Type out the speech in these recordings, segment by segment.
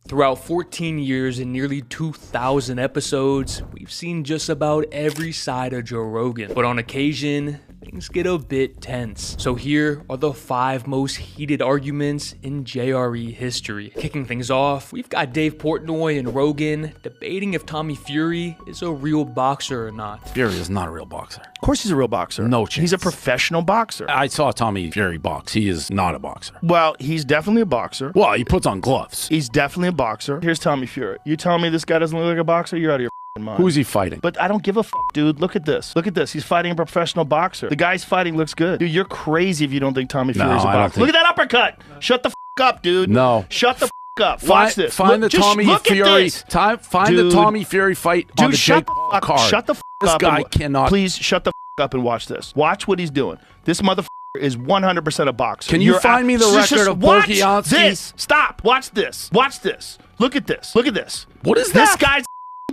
Throughout 14 years and nearly 2,000 episodes, we've seen just about every side of Joe Rogan. But on occasion, things get a bit tense. So here are the 5 most heated arguments in JRE history. Kicking things off, we've got Dave Portnoy and Rogan debating if Tommy Fury is a real boxer or not. Fury is not a real boxer. Of course he's a real boxer. No chance. He's a professional boxer. I saw Tommy Fury box. He is not a boxer. Well, he's definitely a boxer. Well, he puts on gloves. He's definitely a boxer. Here's Tommy Fury. You telling me this guy doesn't look like a boxer? You're out of your mind. Who is he fighting? But I don't give a dude. Look at this. Look at this. He's fighting a professional boxer. The guy's fighting looks good. Dude, you're crazy if you don't think Tommy Fury's a boxer. Look at that uppercut. Shut the up, dude. No. Shut the up. Watch this. Find the Tommy Fury. Find the Tommy Fury fight on the Jake Paul card. Shut the up. This guy cannot. Please shut the up and watch this. Watch what he's doing. This motherfucker is 100% a boxer. Can you find me the record of Bokianski? This. Stop. Watch this. Watch this. Look at this. Look at this. What is that? This guy's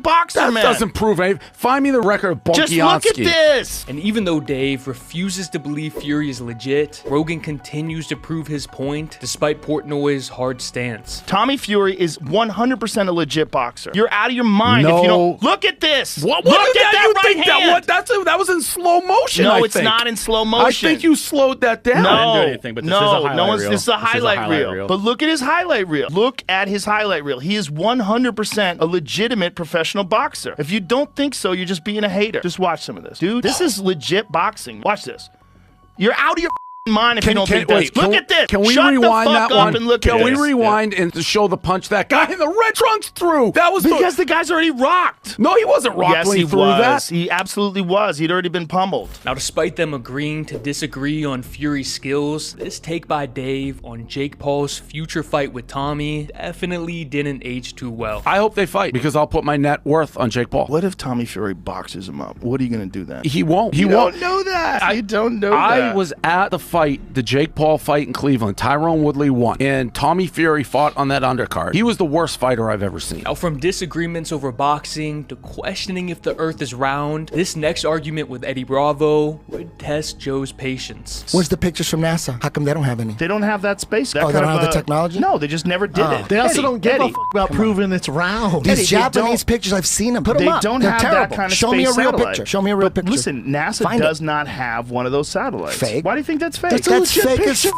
boxer, that man. doesn't prove anything. Find me the record of Bokianski. Just look at this. And even though Dave refuses to believe Fury is legit, Rogan continues to prove his point despite Portnoy's hard stance. Tommy Fury is 100% a legit boxer. You're out of your mind if you don't. Look at this. Look at that right hand. That was in slow motion. No, it's not in slow motion. I think you slowed that down. No, I didn't do anything, but this is a highlight reel. This is a highlight reel. But look at his highlight reel. Look at his highlight reel. He is 100% a legitimate professional boxer. If you don't think so, you're just being a hater. Just watch some of this. Dude, this is legit boxing. Watch this. You're out of your mind if you don't think this. Look at this. Can we rewind that one? Can we rewind and show the punch that guy in the red trunks threw? That was because the guy's already rocked. No, he wasn't rocked when he threw that. He absolutely was. He'd already been pummeled. Now, despite them agreeing to disagree on Fury's skills, this take by Dave on Jake Paul's future fight with Tommy definitely didn't age too well. I hope they fight because I'll put my net worth on Jake Paul. What if Tommy Fury boxes him up? What are you going to do then? He won't. You don't know that. You don't know that. I was at the fight, the Jake Paul fight in Cleveland. Tyrone Woodley won, and Tommy Fury fought on that undercard. He was the worst fighter I've ever seen. Now, from disagreements over boxing to questioning if the earth is round, this next argument with Eddie Bravo would test Joe's patience. Where's the pictures from NASA? How come they don't have any? They don't have that space. They don't have the technology? No, they just never did it. They also don't give a fuck about proving it's round. These Japanese pictures, I've seen them. Put them up. They don't They're have terrible. that kind of Show space me a real satellite. picture. Show me a real picture. Listen, NASA does not have one of those satellites. Fake. Why do you think that's fake? That's fake as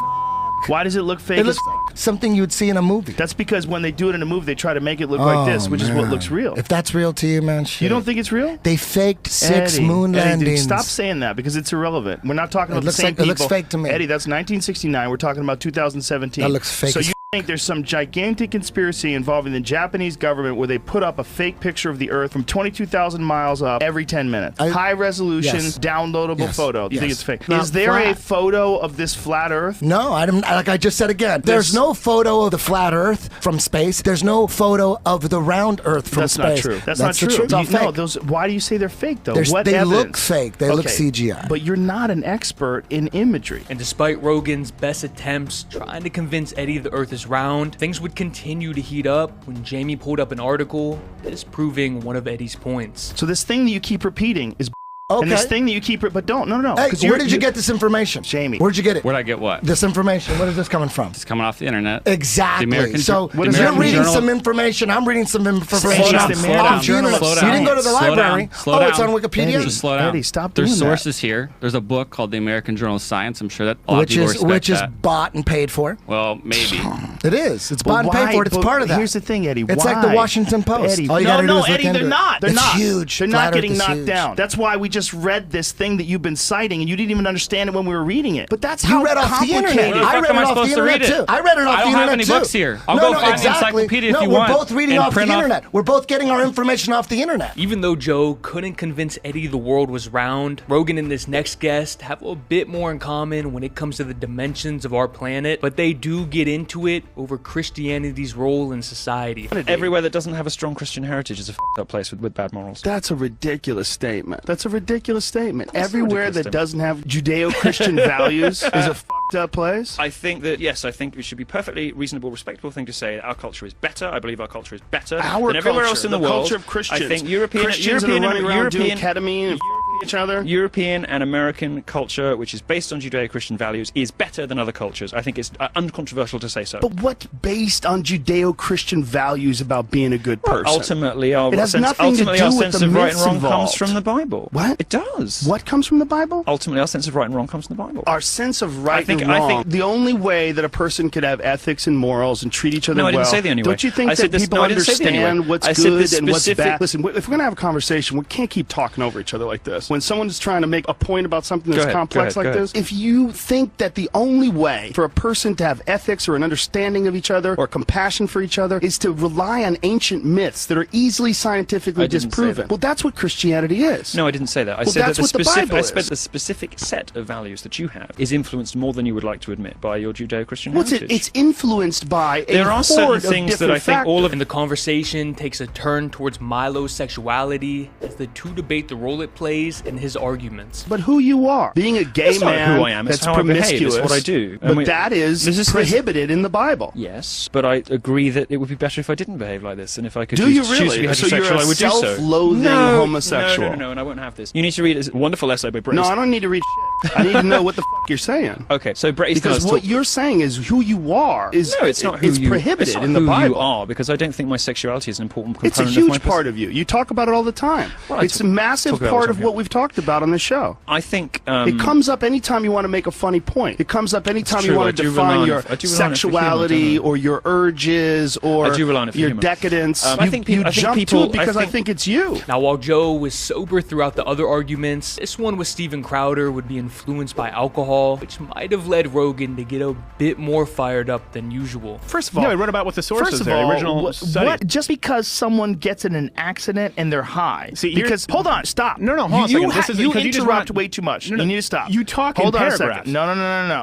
Why does it look fake? It looks like something you would see in a movie. That's because when they do it in a movie, they try to make it look like this, which is what looks real. If that's real to you, man, shit. You don't think it's real? They faked 6 moon landings. Stop saying that because it's irrelevant. We're not talking about the same people. It looks fake to me. Eddie, that's 1969. We're talking about 2017. That looks fake. So you think there's some gigantic conspiracy involving the Japanese government where they put up a fake picture of the Earth from 22,000 miles up every 10 minutes. High resolution, downloadable photo. You think it's fake? Is there a photo of this flat Earth? No, like I just said again. There's no photo of the flat Earth from space. There's no photo of the round Earth from space. That's not true. That's not true. It's all fake. No, why do you say they're fake, though? They look fake. They look CGI. But you're not an expert in imagery. And despite Rogan's best attempts trying to convince Eddie the Earth is round, things would continue to heat up when Jamie pulled up an article disproving one of Eddie's points. So this thing that you keep repeating is and this thing that you keep, but no. Hey, where did you get this information? Jamie. Where'd you get it? Where'd I get what? This information. Where is this coming from? It's coming off the internet. Exactly. So you're reading some information. I'm reading some information off the internet. You didn't go to the library. Slow down. It's on Wikipedia. Just slow down. Eddie, stop doing There's that. sources here. There's a book called the American Journal of Science. I'm sure that a lot of people respect which is that. bought and paid for. Well, maybe. It is. It's bought and paid for. It's part of that. Here's the thing, Eddie. It's like the Washington Post. Eddie, All you gotta do is look Eddie, into they're it. not. They're It's not. huge. They're Flat not Earth getting is knocked huge. down. That's why we just read this thing that you've been citing, and you didn't even understand it when we were reading it. But that's how You read off the internet. Where the I fuck read am it I off the supposed to internet read it? too. I read it off the internet too. I don't have any books here. I'll go find the encyclopedia if you want. No, we're both reading off the internet. We're both getting our information off the internet. Even though Joe couldn't convince Eddie the world was round, Rogan and this next guest have a bit more in common when it comes to the dimensions of our planet, but they do get into it over Christianity's role in society. Everywhere that doesn't have a strong Christian heritage is a f***ed up place with bad morals. That's a ridiculous statement. That's a ridiculous statement. Everywhere that doesn't have Judeo-Christian values is a f***ed up place. I think that, yes, I think it should be perfectly reasonable, respectable thing to say that our culture is better. I believe our culture is better than everywhere else in the world. Culture of Christians. I think European Christians that are running around doing ketamine and each other? European and American culture, which is based on Judeo-Christian values, is better than other cultures. I think it's uncontroversial to say so. But what's based on Judeo-Christian values about being a good person? Ultimately, our it has sense, nothing to do our with sense the of right and wrong involved. comes from the Bible. What? It does. What comes from the Bible? Ultimately, our sense of right and wrong comes from the Bible. Our sense of right and I wrong. think The only way that a person could have ethics and morals and treat each other No, I well. didn't say the only way. Don't you think I said that this- people no, I didn't say the only way. understand what's I said good this and what's specific- bad? Listen, if we're going to have a conversation, we can't keep talking over each other like this. When someone's trying to make a point about something that's complex like this, if you think that the only way for a person to have ethics or an understanding of each other or compassion for each other is to rely on ancient myths that are easily scientifically I didn't say disproven, that. well, that's what Christianity is. No, I didn't say that. I Well, said that's that what the Bible I said is. the specific set of values that you have is influenced more than you would like to admit by your Judeo-Christian What's heritage. it? It's influenced by a There are certain horde of things that different I think all of And the conversation takes a turn towards Milo's sexuality as the two debate the role it plays in his arguments. But who you are, being a gay That's not man who I am. It's that's how I behave. promiscuous, It's what I do. But And that this is is- prohibited in the Bible. Yes, but I agree that it would be better if I didn't behave like this, and if I could Do you choose to be really? So heterosexual, you're a I would do so. self-loathing No, homosexual. No, and I won't have this. You need to read a wonderful essay by Bret No, Easton. I don't need to read shit. I need to know what the you're saying. Okay, so Bret Easton Because Ellis what talk- you're saying is who you are is No, it's not who it's you prohibited it's not in the who Bible. you are, because I don't think my sexuality is an important It's a component of my huge part of you. You talk about it all the time. Well, I it's a talk massive about it all part the of time, what yeah. we've talked about on the show. I think It comes up anytime you want to make a funny point. It comes up anytime you true, want I to do define rely on your it- I do rely on it for humor, sexuality don't I? or your urges or I do rely on it for your humor. decadence. I You, think peop- you I think jump people- to it because I I think- think it's you. Now, while Joe was sober throughout the other arguments, this one with Steven Crowder would be influenced by alcohol, which might have led Rogan to get a bit more fired up than usual. First of all, No, he wrote about what the sources first of there, all, the original what, study. just because someone gets in an accident and they're high, See, you're- because hold on, stop. No, hold on a second. This is you because you just interrupt want- way too much. No, no, You need to stop. you talk in hold on a paragraphs. second. No.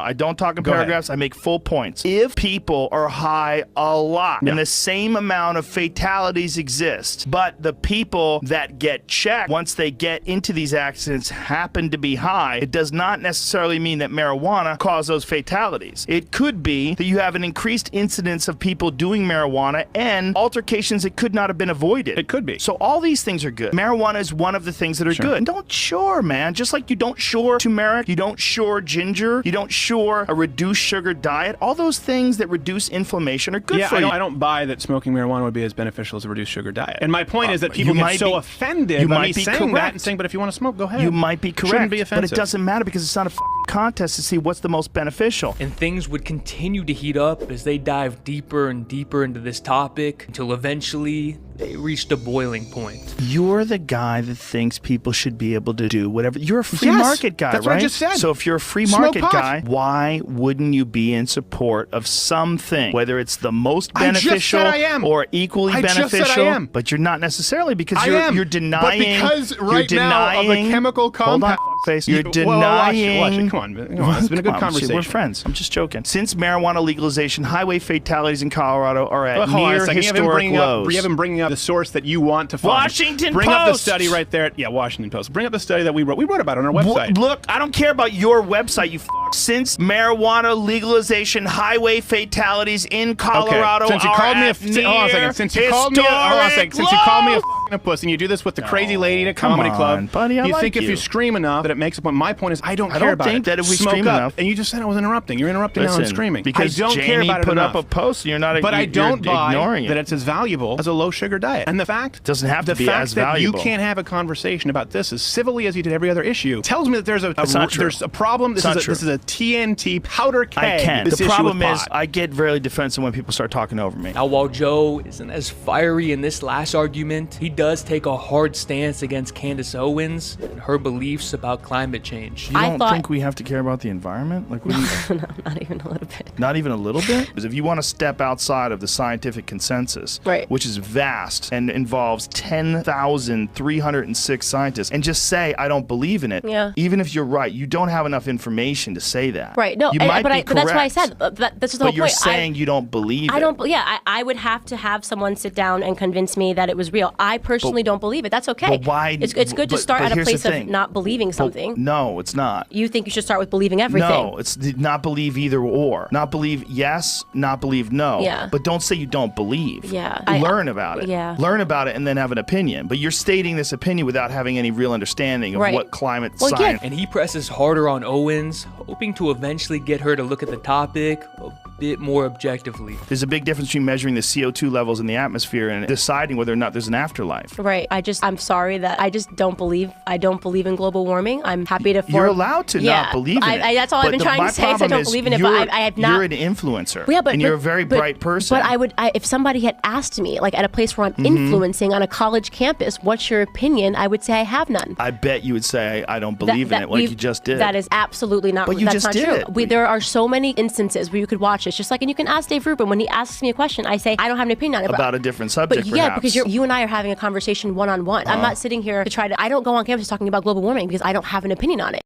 I don't talk in Go ahead. paragraphs. I make full points. If people are high a lot and the same amount of fatalities exist, but the people that get checked once they get into these accidents happen to be high, it does not necessarily mean that marijuana caused those fatalities. It could be that you have an increased incidence of people doing marijuana and altercations that could not have been avoided. It could be. So all these things are good. Marijuana is one of the things that are good. And don't shore, man. Just like you don't shore turmeric, you don't shore ginger, you don't shore a reduced sugar diet. All those things that reduce inflammation are good Yeah, for you. I don't buy that smoking marijuana would be as beneficial as a reduced sugar diet. And my point is that people you get might so be- offended you by might me be saying that correct. and saying, but if you want to smoke, go ahead. You might be correct, Shouldn't be but offensive. it doesn't matter because it's not a contest to see what's the most beneficial. And things would continue to heat up as they dive deeper and deeper into this topic until eventually they reached a boiling point. You're the guy that thinks people should be able to do whatever. You're a free Yes, market guy, that's right? what I just said. So if you're a free Smoke market pot. guy, why wouldn't you be in support of something, whether it's the most I just beneficial said I am. or equally I just beneficial? said I am. But you're not necessarily because I you're am. you're But denying. because you're right now of the denying- chemical Hold on, compounds- face. You're Watch denying. it. Come on. It's been a good Come on, conversation. We're friends. I'm just joking. Since marijuana legalization, highway fatalities in Colorado are at Well, hold on a near second. historic lows. You haven't bringing up the source that you want to find. Washington Bring up the Post. study right there. Yeah, Washington Post. Bring up the study that we wrote. We wrote about it on our website. Look, I don't care about your website, you Since marijuana legalization, highway fatalities in Colorado Since you are called me at hold on a second. near Since you called me hold on a second. Since you called me a historic f***ing puss, and you do this with the crazy lady at a come comedy on, club, buddy, I you like think if you. you scream enough that it makes a point. My point is, I don't I care don't about think it. that if we Smoke scream up. enough- And you just said I was interrupting. You're interrupting now and Listen, screaming. because I don't Jamie care about it put enough. up a post, and you're not. But I you're don't buy ignoring that it. it's as valuable as a low sugar diet. And the fact Doesn't have to the be fact as that valuable. you can't have a conversation about this as civilly as you did every other issue tells me that there's not true. there's a problem. This It's not is true. this is a TNT powder keg. I can. This The issue with problem is, pot. I get very defensive when people start talking over me. Now, while Joe isn't as fiery in this last argument, he does take a hard stance against Candace Owens and her beliefs about climate change. You I don't thought- think we have to care about the environment? Like, what do you, No, not even a little bit. not even a little bit? Because if you want to step outside of the scientific consensus, Right. which is vast and involves 10,306 scientists, and just say, I don't believe in it, Yeah. even if you're right, you don't have enough information to say that. Right. No, you might be but that's why I correct. said this is the whole But you're point. saying you don't believe it. I don't. Yeah, I would have to have someone sit down and convince me that it was real. I personally don't believe it. That's okay. But why? It's good to start but at a here's the place of thing. not believing something. No, it's not. You think you should start with believing everything. No, it's not believe either or. Not believe yes, not believe no. Yeah. But don't say you don't believe. Yeah. Learn about it. Yeah. Learn about it and then have an opinion. But you're stating this opinion without having any real understanding of Right. what climate Well, yeah. science. And he presses harder on Owens, hoping to eventually get her to look at the topic a bit more objectively. There's a big difference between measuring the CO2 levels in the atmosphere and deciding whether or not there's an afterlife. Right. I'm sorry that I just don't believe. I don't believe in global warming. I'm happy to. You're allowed to not believe in it. That's all I've been trying to say. Is I don't believe in it, but I have not. You're an influencer. Yeah, and you're a very bright person. But if somebody had asked me, like at a place where I'm influencing on a college campus, what's your opinion? I would say I have none. I bet you would say I don't believe in it, like you just did. That is absolutely not. But you that's just not did true. it. There are so many instances where you could watch this, just like, and you can ask Dave Rubin when he asks me a question. I say I don't have an opinion on it. About a different subject, But yeah, perhaps. because you and I are having a conversation one-on-one. I'm not sitting here to try to. I don't go on campus talking about global warming because I don't have an opinion on it.